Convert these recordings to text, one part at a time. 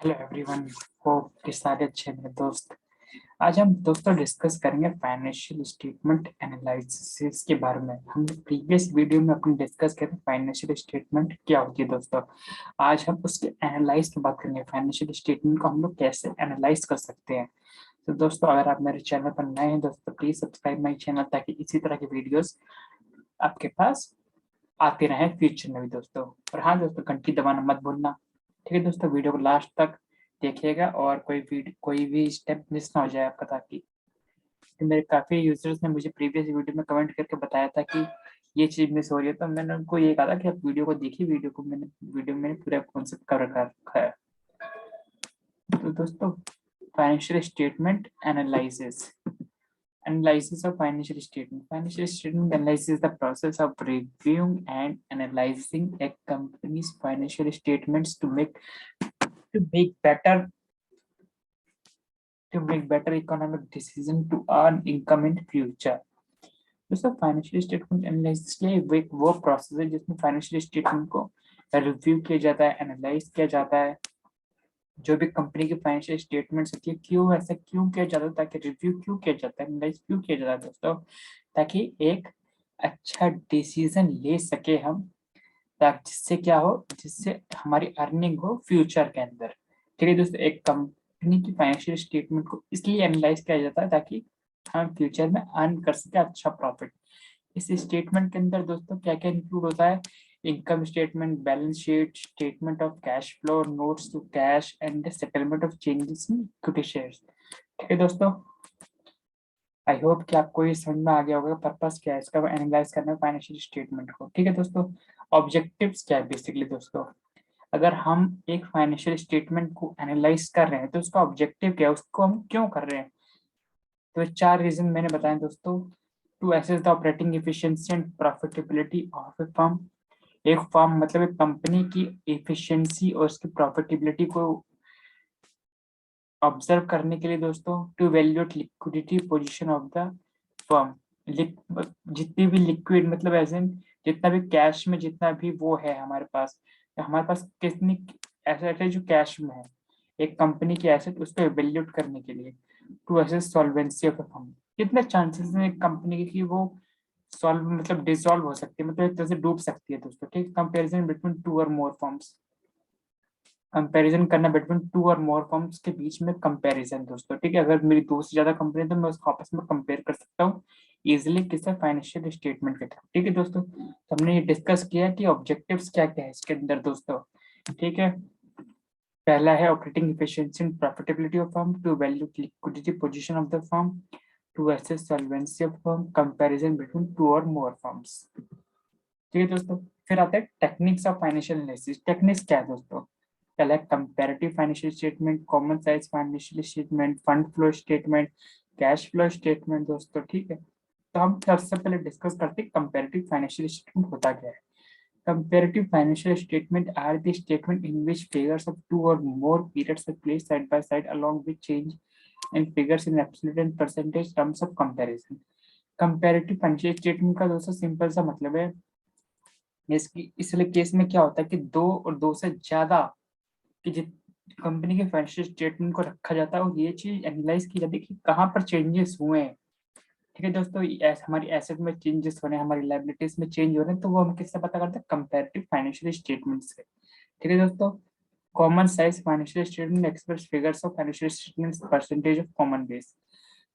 Hello everyone, hope कि सारे अच्छे हैं मेरे दोस्त। आज हम दोस्तों डिस्कस करेंगे फाइनेंशियल स्टेटमेंट एनालिसिस के बारे में। हम प्रीवियस वीडियो में अपने डिस्कस करें फाइनेंशियल स्टेटमेंट क्या होती है दोस्तों। आज हम उसके एनालाइज की बात करेंगे, फाइनेंशियल स्टेटमेंट को हम लोग कैसे एनालाइज कर सकते हैं। तो दोस्तों, अगर आप मेरे चैनल पर नए हैं दोस्तों, प्लीज सब्सक्राइब माई चैनल ताकि इसी तरह के वीडियोस आपके पास आते रहे फ्यूचर में भी दोस्तों। और हाँ दोस्तों, घंटी दबाना मत भूलना। ठीक है दोस्तों, वीडियो को लास्ट तक देखिएगा और कोई भी स्टेप मिस ना हो जाए आपका, ताकि कि मेरे काफी यूजर्स ने मुझे प्रीवियस वीडियो में कमेंट करके बताया था कि ये चीज मिस हो रही है, तो मैंने उनको ये कहा था कि आप वीडियो को देखिए। वीडियो में पूरा कॉन्सेप्ट कवर कर रखा है। तो दोस्तों, financial statement analysis analysis of financial statement. Financial statement analysis is the process of reviewing and analyzing a company's financial statements to make better economic decision to earn income in future. दोस्तों, financial statement analysis के लिए वो process है जिसमें financial statement को review किया जाता है, एनालाइज किया जाता है। जो भी कंपनी की फाइनेंशियल स्टेटमेंट्स होती है, क्यों ऐसा क्यों किया जाता है, ताकि रिव्यू क्यों किया जाता है, एनालाइज क्यों किया जाता है दोस्तों, ताकि एक अच्छा डिसीजन ले सके हम, ताकि जिससे क्या हो, जिससे हमारी अर्निंग हो फ्यूचर के अंदर। ठीक है दोस्तों, एक कंपनी की फाइनेंशियल स्टेटमेंट को इसलिए एनालाइज किया जाता है ताकि हम फ्यूचर में अर्न कर सके अच्छा प्रॉफिट। इस स्टेटमेंट के अंदर दोस्तों क्या क्या इंक्लूड होता है? Income statement, balance sheet, statement of cash flow, notes to cash and settlement of changes in equity shares. ठीक है दोस्तों, आई होप कि आपको ये समझ में आ गया होगा पर्पस क्या है इसका एनालाइज करना फाइनेंशियल स्टेटमेंट को। ठीक है दोस्तों, ऑब्जेक्टिव्स क्या है बेसिकली दोस्तों। अगर हम एक फाइनेंशियल स्टेटमेंट को एनालाइज कर रहे हैं तो उसका ऑब्जेक्टिव क्या है, उसको हम क्यों कर रहे हैं। तो 4 रीजन मैंने बताए दोस्तों। To assess the operating efficiency and profitability of a firm. एक फर्म मतलब एक कंपनी की एफिशिएंसी और उसकी प्रॉफिटेबिलिटी को ऑब्जर्व करने के लिए दोस्तों। To valuate liquidity position of the firm. जितनी भी लिक्विड मतलब एज इन जितना भी कैश में जितना भी वो है हमारे पास कितनी एसेट है जो कैश में है, एक कंपनी की एसेट, उसको वैल्यूएट करने के लिए। To assess solvency of the firm. कितने चांसेस हैं एक कंपनी की कि वो सॉल्व मतलब डिसॉल्व हो सकती है, मतलब एक तरह से डूब सकती है दोस्तों। ठीक, कंपैरिजन बिटवीन टू और मोर फर्म्स। कंपैरिजन करना बिटवीन टू और मोर फर्म्स के बीच में कंपैरिजन दोस्तों। ठीक है, अगर मेरी दो से ज्यादा कंपनी है तो मैं उसको आपस में कंपेयर कर सकता हूँ इजिली किसी फाइनेंशियल स्टेटमेंट के थ्रू। ठीक है दोस्तों, तो हमने ये डिस्कस किया कि ऑब्जेक्टिव्स क्या क्या है इसके अंदर दोस्तों। ठीक है, पहला है operating efficiency and profitability of firm. To value liquidity position of the firm. To assess solvency of firm. Comparison between two और मोर फर्म्स। ठीक है दोस्तों, फिर आता है techniques of financial analysis. Techniques क्या है दोस्तों? पहला है comparative financial statement, common size financial statement, fund flow statement, cash flow statement दोस्तों। ठीक है, तो हम सबसे पहले डिस्कस करते हैं कंपैरेटिव फाइनेंशियल स्टेटमेंट होता क्या है। Comparative financial statement are the statement in which figures of two or more periods are placed side by side along with change in figures in absolute and percentage terms of comparison. Comparative financial statement का दोस्तों simple सा मतलब है, इसकी इसलिए case में क्या होता है कि दो और दो से ज्यादा कि जित कंपनी के फाइनेंशियल स्टेटमेंट को रखा जाता है और ये चीज एनालाइज की जाती है कि कहाँ पर चेंजेस हुए हैं। ठीक है दोस्तों, हमारी एसेट में चेंजेस हो रहे हैं, हमारी लाइबिलिटीज में चेंज हो रहे हैं, तो वो हम किससे पता करते हैं? कंपैरेटिव फाइनेंशियल स्टेटमेंट से। ठीक है दोस्तों, common size financial statement express figures of financial statements percentage of common base.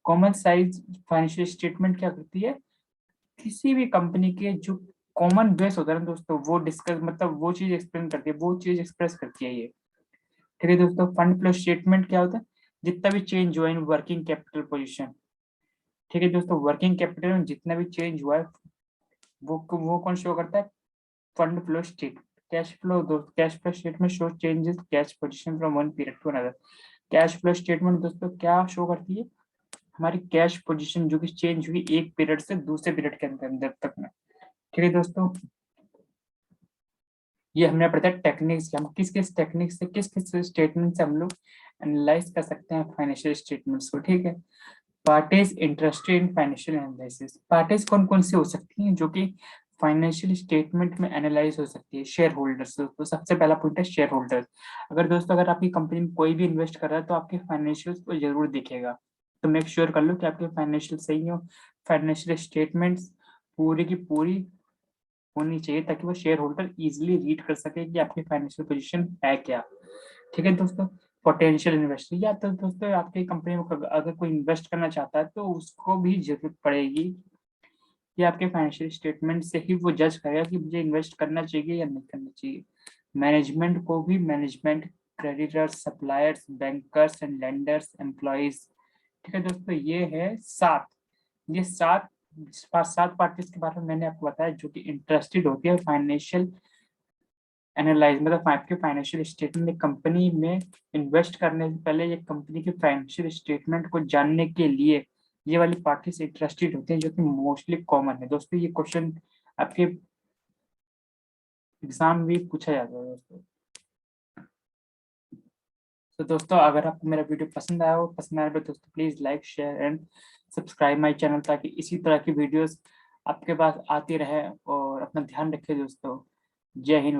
Common size financial statement क्या करती है? किसी भी कंपनी के जो कॉमन बेस होता है ना दोस्तों, वो डिस्कस मतलब वो चीज एक्सप्लेन करती है, वो चीज एक्सप्रेस करती है ये। ठीक है दोस्तों, फंड फ्लो स्टेटमेंट क्या होता है? जितना भी चेंज हुआ इन वर्किंग कैपिटल पोजीशन। ठीक है दोस्तों, वर्किंग कैपिटल में जितना भी चेंज हुआ है वो कौन शो करता है? Fund flow state. Cash flow statement show changes cash position from one period to another. Cash flow statement दोस्तों क्या शो करती है? हमारी कैश पोजीशन जो कि चेंज हुई एक पीरियड से दूसरे पीरियड के अंदर अंदर तक में। ठीक है दोस्तों, ये हमने पढ़ा टेक्निक्स, हम किस किस टेक्निक से किस किस स्टेटमेंट से हम लोग एनालाइज कर सकते हैं फाइनेंशियल स्टेटमेंट्स को। ठीक है, parties interested in financial analysis. Parties कौन कौन सी हो सकती हैं जो कि फाइनेंशियल स्टेटमेंट में एनालाइज हो सकती है शेयर होल्डर्स। तो सबसे पहला पॉइंट है शेयर होल्डर्स। अगर दोस्तों अगर आपकी कंपनी में कोई भी इन्वेस्ट कर रहा है तो आपके फाइनेंशियल्स को जरूर दिखेगा, तो मेक श्योर कर लो कि आपके फाइनेंशियल सही हो, फाइनेंशियल स्टेटमेंट्स पूरी की पूरी होनी चाहिए ताकि वो शेयर होल्डर इजिली रीड कर सके कि आपकी फाइनेंशियल पोजीशन है क्या। ठीक है दोस्तों। पोटेंशियल इन्वेस्टर, या तो दोस्तों आपकी कंपनी में अगर कोई इन्वेस्ट करना चाहता है तो उसको भी जरूरत पड़ेगी कि आपके फाइनेंशियल स्टेटमेंट से ही वो जज करेगा कि मुझे इन्वेस्ट करना चाहिए या नहीं करना चाहिए। मैनेजमेंट को भी, management, creditors, suppliers, bankers and lenders, employees. ठीक है दोस्तों, ये है सात, ये सात पार्टीज के बारे में मैंने आपको बताया जो कि इंटरेस्टेड होती है फाइनेंशियल एनालाइज, मतलब आपके फाइनेंशियल स्टेटमेंट कंपनी में इन्वेस्ट करने से पहले ये कंपनी के फाइनेंशियल स्टेटमेंट को जानने के लिए ये वाली पार्टी से इंटरेस्टेड होते हैं, जो कि मोस्टली कॉमन है दोस्तों। ये क्वेश्चन आपके एग्जाम में भी पूछा जाता है दोस्तों। तो दोस्तों अगर आपको मेरा वीडियो पसंद आया हो, तो दोस्तों please like, share and subscribe my channel, ताकि इसी तरह की वीडियोस आपके पास आती रहे। और अपना ध्यान रखिए दोस्तों। जय हिंद।